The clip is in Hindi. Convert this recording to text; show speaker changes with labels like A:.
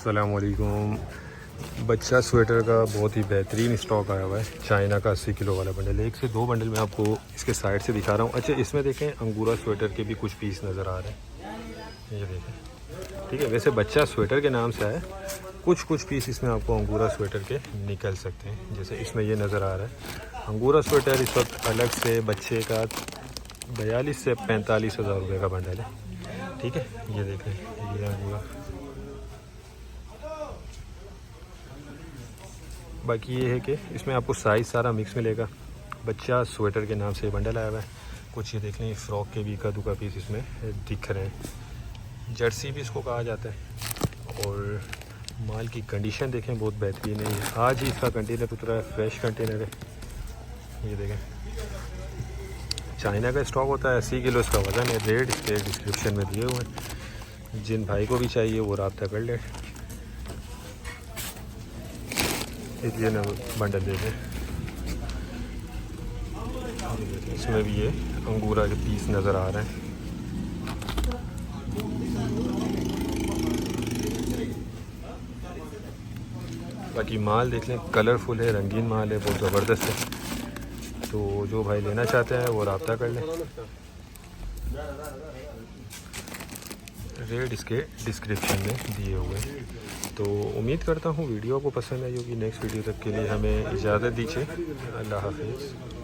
A: अस्सलामुअलैकुम। बच्चा स्वेटर का बहुत ही बेहतरीन स्टॉक आया हुआ है। चाइना का 80 किलो वाला बंडल, एक से दो बंडल मैं आपको इसके साइड से दिखा रहा हूँ। अच्छा, इसमें देखें अंगूरा स्वेटर के भी कुछ पीस नज़र आ रहे हैं, ये देखें। ठीक है, वैसे बच्चा स्वेटर के नाम से है, कुछ पीस इसमें आपको अंगूरा स्वेटर के निकल सकते हैं। जैसे इसमें ये नज़र आ रहा है अंगूरा स्वेटर इस वक्त अलग से बच्चे का 42 से 45 हज़ार रुपये का बंडल है। ठीक है, ये देखें, ये अंगूरा। बाकी ये है कि इसमें आपको साइज़ सारा मिक्स मिलेगा। बच्चा स्वेटर के नाम से बंडल आया हुआ है। कुछ ये देख लें, फ्रॉक के भी का पीस इसमें दिख रहे हैं। जर्सी भी इसको कहा जाता है। और माल की कंडीशन देखें, बहुत बेहतरीन है। आज ही इसका कंटेनर उतरा है, फ्रेश कंटेनर है। ये देखें, चाइना का स्टॉक होता है, 80 किलो इसका वज़न है। रेट इसके डिस्क्रिप्शन में दिए हुए हैं, जिन भाई को भी चाहिए वो रब्ता कर ले। ये ना बंडल दे दें। इसमें भी ये अंगूरा के पीस नज़र आ रहे हैं। बाकी माल देख लें, कलरफुल है, रंगीन माल है, बहुत ज़बरदस्त है। तो जो भाई लेना चाहते हैं वो रब्ता कर लें। रेट इसके डिस्क्रिप्शन में दिए हुए हैं। तो उम्मीद करता हूँ वीडियो आपको पसंद आई होगी। नेक्स्ट वीडियो तक के लिए हमें इजाज़त दीजिए। अल्लाह हाफिज़।